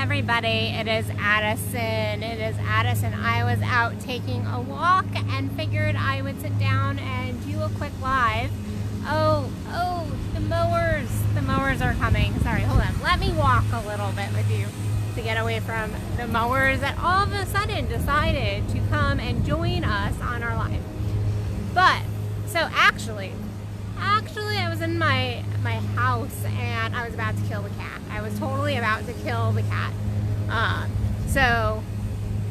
everybody, it is Addison. I was out taking a walk and figured I would sit down and do a quick live. Oh, the mowers are coming. Sorry, hold on. Let me walk a little bit with you to get away from the mowers that all of a sudden decided to come and join us on our live. But, so actually I was in my house and I was about to kill the cat. I was totally about to kill the cat. So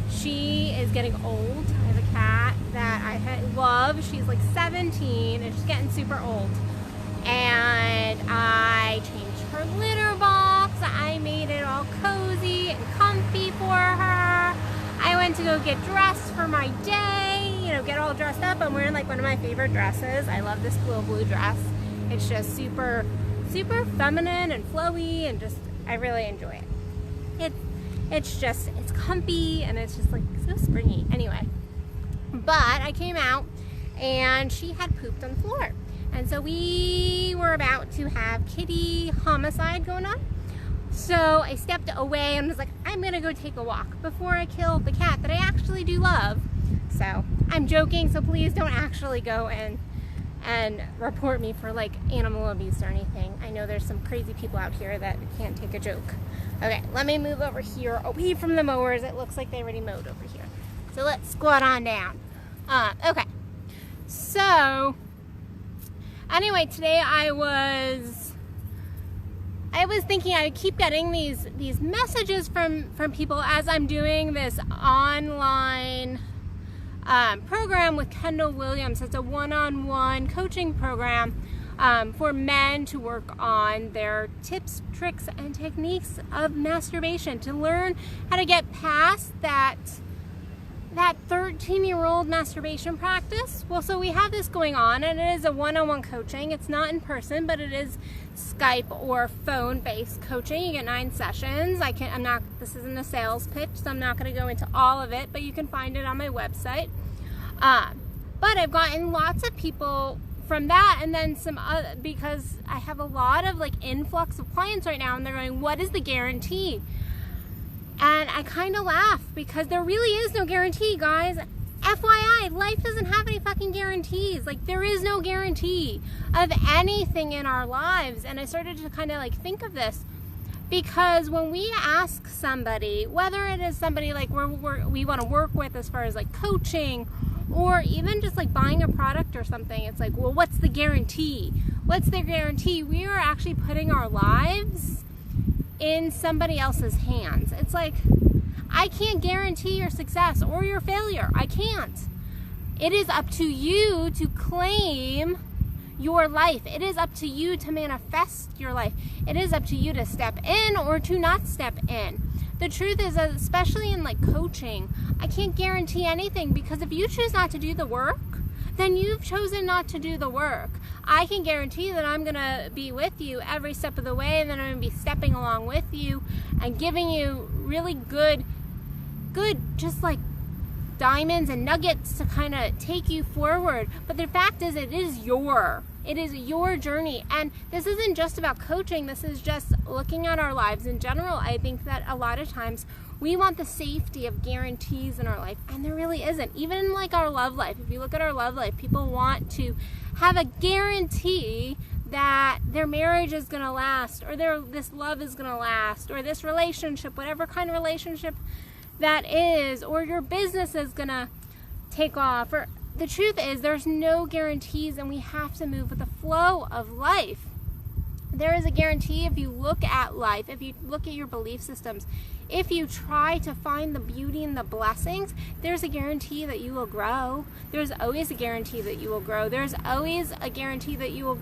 she is getting old. I have a cat that I love. She's like 17 and she's getting super old. And I changed her litter box. I made it all cozy and comfy for her. I went to go get dressed for my day, get all dressed up. I'm wearing like one of my favorite dresses. I love this blue dress. It's just super feminine and flowy and just, I really enjoy it. It's comfy and it's just like so springy. Anyway, but I came out and she had pooped on the floor. And so we were about to have kitty homicide going on. So I stepped away and was like, I'm gonna go take a walk before I kill the cat that I actually do love. So I'm joking, so please don't actually go and report me for like animal abuse or anything. I know there's some crazy people out here that can't take a joke. Okay, let me move over here away from the mowers. It looks like they already mowed over here. So let's squat on down. Okay, so anyway, today I was thinking I keep getting these messages from people as I'm doing this online program with Kendall Williams. It's a one-on-one coaching program for men to work on their tips, tricks, and techniques of masturbation, to learn how to get past that 13-year-old masturbation practice. Well, so we have this going on, and it is a one-on-one coaching. It's not in person, but it is Skype or phone-based coaching. You get 9 sessions. This isn't a sales pitch, so I'm not going to go into all of it, but you can find it on my website. But I've gotten lots of people from that, and then some other, because I have a lot of like influx of clients right now, and they're going, what is the guarantee? And I kind of laugh because there really is no guarantee, guys. FYI, life doesn't have any fucking guarantees. Like, there is no guarantee of anything in our lives. And I started to kind of like think of this because when we ask somebody, whether it is somebody like we want to work with as far as like coaching or even just like buying a product or something, it's like, well, what's the guarantee? What's the guarantee? We are actually putting our lives in somebody else's hands. It's like, I can't guarantee your success or your failure. I can't. It is up to you to claim your life. It is up to you to manifest your life. It is up to you to step in or to not step in. The truth is, especially in like coaching, I can't guarantee anything, because if you choose not to do the work, then you've chosen not to do the work. I can guarantee that I'm gonna be with you every step of the way, and then I'm gonna be stepping along with you and giving you really good just like diamonds and nuggets to kind of take you forward. But the fact is, it is your journey, and this isn't just about coaching. This is just looking at our lives in general. I think that a lot of times we want the safety of guarantees in our life, and there really isn't. Even in like our love life, if you look at our love life, people want to have a guarantee that their marriage is going to last, or this love is going to last, or this relationship, whatever kind of relationship that is, or your business is going to take off. Or the truth is, there's no guarantees, and we have to move with the flow of life. There is a guarantee if you look at life, if you look at your belief systems, if you try to find the beauty and the blessings, there's a guarantee that you will grow. There's always a guarantee that you will grow. There's always a guarantee that you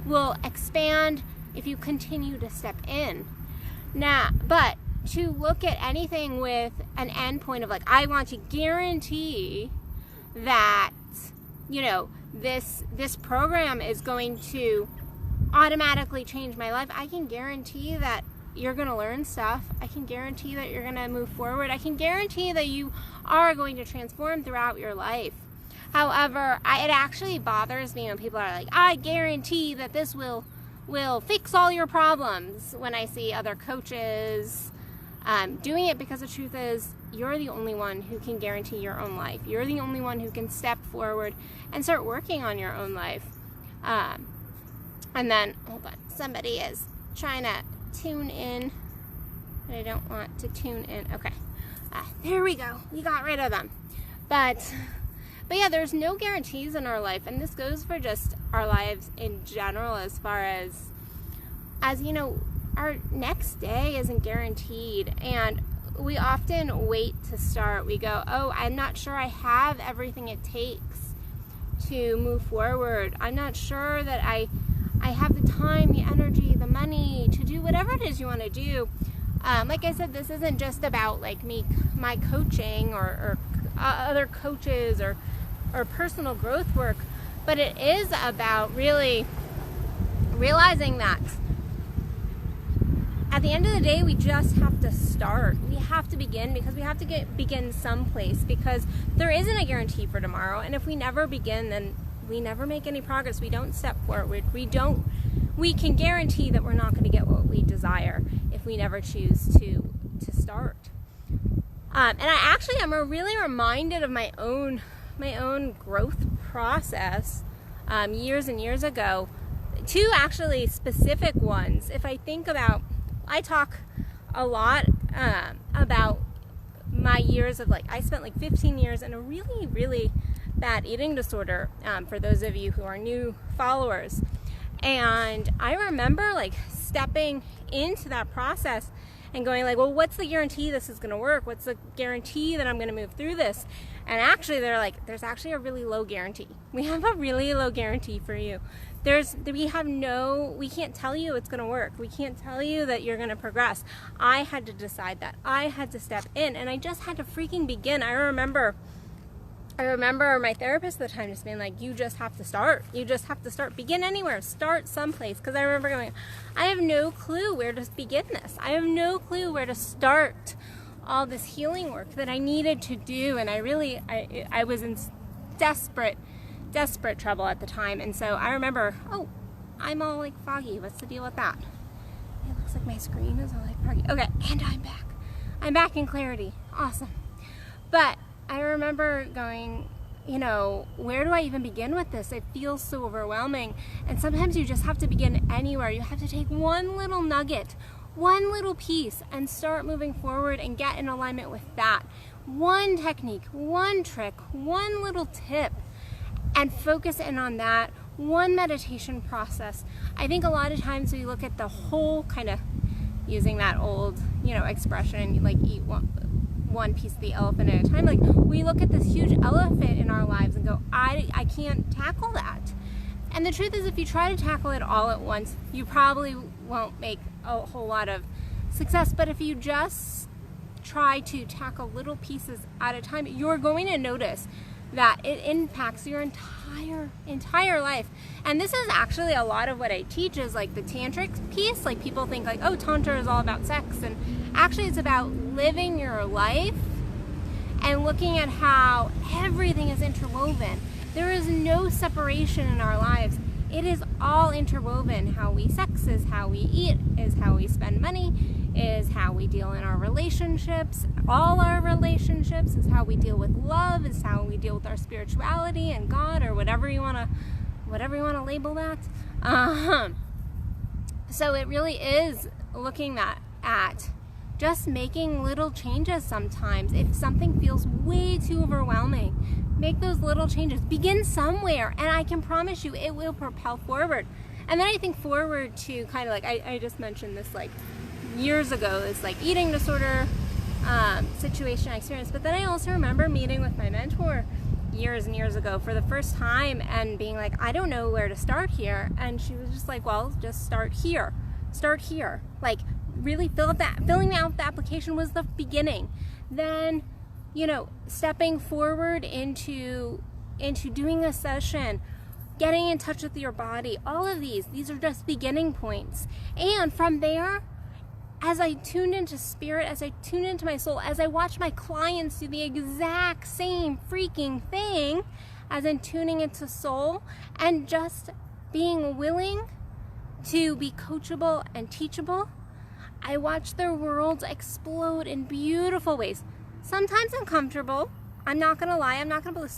will expand if you continue to step in. Now, but to look at anything with an end point of like, I want to guarantee that, this program is going to automatically change my life. I can guarantee that you're going to learn stuff. I can guarantee that you're going to move forward. I can guarantee that you are going to transform throughout your life. However, it actually bothers me when people are like, I guarantee that this will fix all your problems, when I see other coaches doing it because the truth is you're the only one who can guarantee your own life. You're the only one who can step forward and start working on your own life. And then, hold on, somebody is trying to tune in, but I don't want to tune in. Okay, there we go. We got rid of them. But yeah, there's no guarantees in our life, and this goes for just our lives in general, as far as you know, our next day isn't guaranteed, and we often wait to start. We go, oh, I'm not sure I have everything it takes to move forward. I'm not sure that I have the time, the energy, the money to do whatever it is you want to do. Like I said, this isn't just about like my coaching or other coaches or personal growth work, but it is about really realizing that at the end of the day, we just have to start. We have to begin, because we have to begin someplace, because there isn't a guarantee for tomorrow. And if we never begin, then we never make any progress. We don't step forward. We can guarantee that we're not going to get what we desire if we never choose to start. And I actually am really reminded of my own growth process years and years ago. Two actually specific ones. If I think about, I talk a lot about my years of I spent 15 years in a really, really bad eating disorder, for those of you who are new followers. And I remember stepping into that process and going well, what's the guarantee this is going to work? What's the guarantee that I'm going to move through this? And actually they're there's actually a really low guarantee. We have a really low guarantee for you. We can't tell you it's going to work. We can't tell you that you're going to progress. I had to decide that. I had to step in, and I just had to freaking begin. I remember my therapist at the time just being you just have to start. You just have to start. Begin anywhere. Start someplace. Because I remember going, I have no clue where to begin this. I have no clue where to start all this healing work that I needed to do. And I was in desperate trouble at the time. And so I remember, oh, I'm all foggy. What's the deal with that? It looks like my screen is all foggy. Okay, and I'm back. I'm back in clarity. Awesome. But I remember going, where do I even begin with this? It feels so overwhelming. And sometimes you just have to begin anywhere. You have to take one little nugget, one little piece, and start moving forward and get in alignment with that. One technique, one trick, one little tip, and focus in on that. One meditation process. I think a lot of times we look at the whole, kind of using that old, expression, eat one piece of the elephant at a time. We look at this huge elephant in our lives and go, I can't tackle that. And the truth is, if you try to tackle it all at once, you probably won't make a whole lot of success. But if you just try to tackle little pieces at a time, you're going to notice that it impacts your entire life. And this is actually a lot of what I teach, is the tantric piece. People think oh, tantra is all about sex, and actually it's about living your life and looking at how everything is interwoven. There is no separation in our lives. It is all interwoven. How we sex is how we eat, is how we spend money, is how we deal in our relationships. All our relationships is how we deal with love, is how we deal with our spirituality and God, or whatever you want to label that. So it really is looking at just making little changes sometimes. If something feels way too overwhelming, make those little changes. Begin somewhere, and I can promise you it will propel forward. And then I think forward to kind of I just mentioned this years ago, this eating disorder situation I experienced. But then I also remember meeting with my mentor years and years ago for the first time and being I don't know where to start here. And she was just well, just start here. Start here. Really filling out the application was the beginning. Then, stepping forward into doing a session, getting in touch with your body, all of these are just beginning points. And from there, as I tuned into spirit, as I tuned into my soul, as I watched my clients do the exact same freaking thing, as in tuning into soul and just being willing to be coachable and teachable, I watch their worlds explode in beautiful ways. Sometimes uncomfortable. I'm not gonna lie, I'm not gonna blow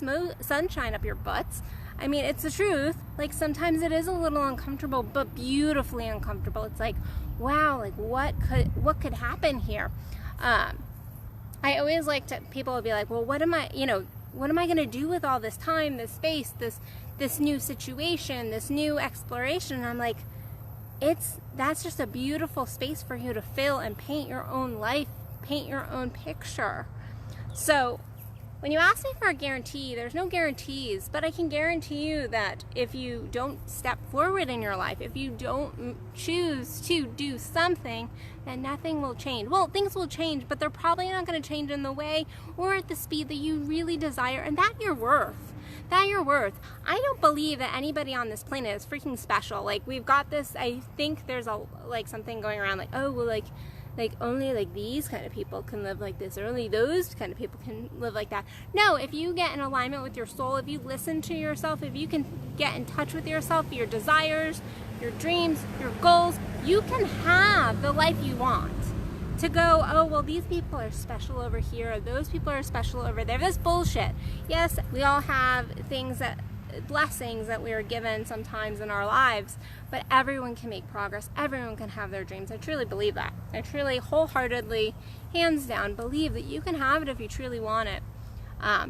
sunshine up your butts. I mean, it's the truth. Like, sometimes it is a little uncomfortable, but beautifully uncomfortable. It's like, wow, like what could happen here? I always like to, people will be like, well, what am I gonna do with all this time, this space, this new situation, this new exploration? And I'm like, that's just a beautiful space for you to fill and paint your own life, paint your own picture. So when you ask me for a guarantee, there's no guarantees, but I can guarantee you that if you don't step forward in your life, if you don't choose to do something, then nothing will change. Well, things will change, but they're probably not going to change in the way or at the speed that you really desire, and that you're worth. That you're worth. I don't believe that anybody on this planet is freaking special. Like, we've got this, I think there's something going around like, oh, well, like only like these kind of people can live like this, or only those kind of people can live like that. No, if you get in alignment with your soul, if you listen to yourself, if you can get in touch with yourself, your desires, your dreams, your goals, you can have the life you want. To go, oh, well, these people are special over here, or those people are special over there. That's bullshit. Yes, we all have blessings that we are given sometimes in our lives, but everyone can make progress. Everyone can have their dreams. I truly believe that. I truly, wholeheartedly, hands down, believe that you can have it if you truly want it.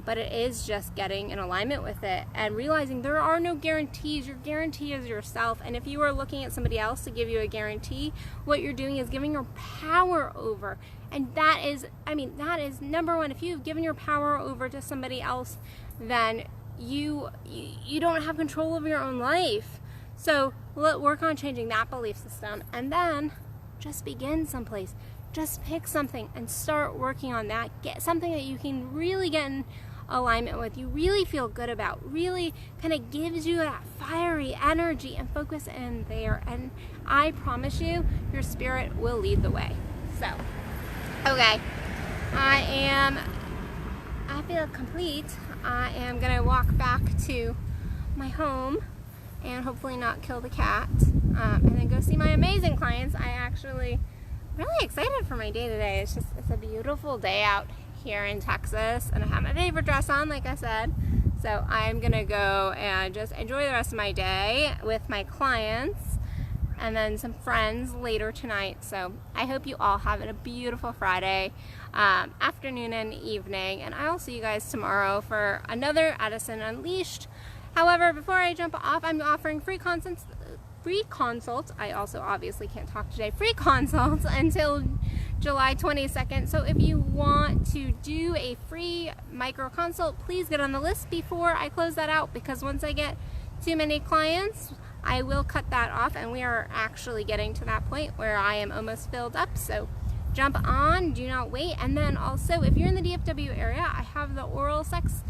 But it is just getting in alignment with it and realizing there are no guarantees. Your guarantee is yourself. And if you are looking at somebody else to give you a guarantee, what you're doing is giving your power over. And that is number one. If you've given your power over to somebody else, then you don't have control of your own life. So let's work on changing that belief system, and then just begin someplace. Just pick something and start working on that. Get something that you can really get in alignment with, you really feel good about, really kind of gives you that fiery energy, and focus in there. And I promise you, your spirit will lead the way. So, okay, I feel complete. I am going to walk back to my home and hopefully not kill the cat, and then go see my amazing clients. I actually really excited for my day today. It's a beautiful day out here in Texas, and I have my favorite dress on, like I said. So I'm gonna go and just enjoy the rest of my day with my clients and then some friends later tonight. So I hope you all have a beautiful Friday afternoon and evening, and I'll see you guys tomorrow for another Edison Unleashed. However, before I jump off, I'm offering free consults. I also obviously can't talk today. Free consults until July 22nd. So if you want to do a free micro consult, please get on the list before I close that out, because once I get too many clients, I will cut that off, and we are actually getting to that point where I am almost filled up. So jump on, do not wait. And then also, if you're in the DFW area, I have the oral sex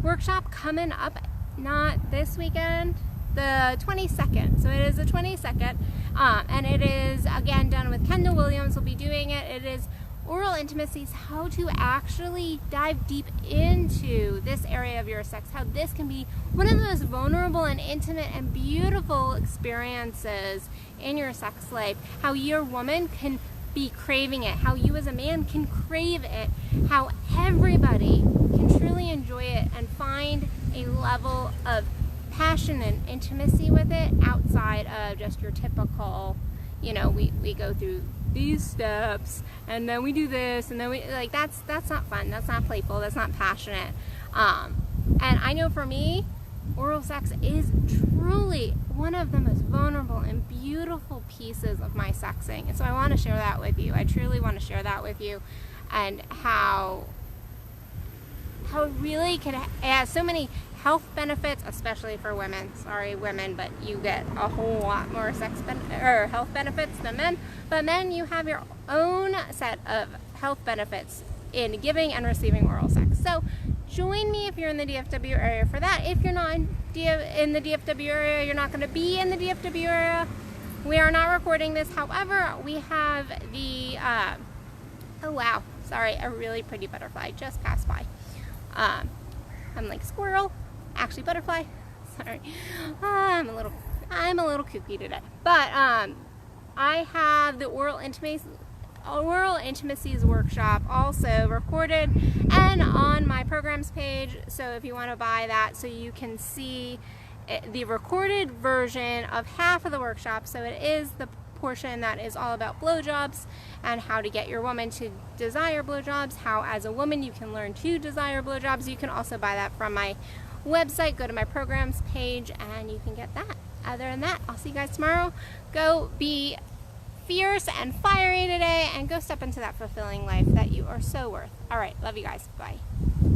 workshop coming up, not this weekend, the 22nd. So it is the 22nd, and it is again done with Kendall Williams. Will be doing it. It is oral intimacies, how to actually dive deep into this area of your sex, how this can be one of the most vulnerable and intimate and beautiful experiences in your sex life, how your woman can be craving it, how you as a man can crave it, how everybody can truly enjoy it and find a level of passion and intimacy with it outside of just your typical, we go through these steps and then we do this and then we, like, that's not fun, that's not playful, that's not passionate. And I know for me, oral sex is truly one of the most vulnerable and beautiful pieces of my sexing, and so I want to share that with you. I truly want to share that with you, and how it really can, it has so many health benefits, especially for women. Sorry, women, but you get a whole lot more health benefits than men. But men, you have your own set of health benefits in giving and receiving oral sex. So join me if you're in the DFW area for that. If you're not in the DFW area, you're not going to be in the DFW area. We are not recording this. However, we have the, oh wow, sorry, a really pretty butterfly just passed by. I'm like squirrel, actually butterfly. Sorry, I'm a little kooky today. But I have the oral Oral Intimacies workshop, also recorded and on my programs page. So if you want to buy that, so you can see the recorded version of half of the workshop. So it is the portion that is all about blowjobs and how to get your woman to desire blowjobs, how as a woman you can learn to desire blowjobs. You can also buy that from my website. Go to my programs page and you can get that. Other than that, I'll see you guys tomorrow. Go be fierce and fiery today and go step into that fulfilling life that you are so worth. All right, love you guys. Bye.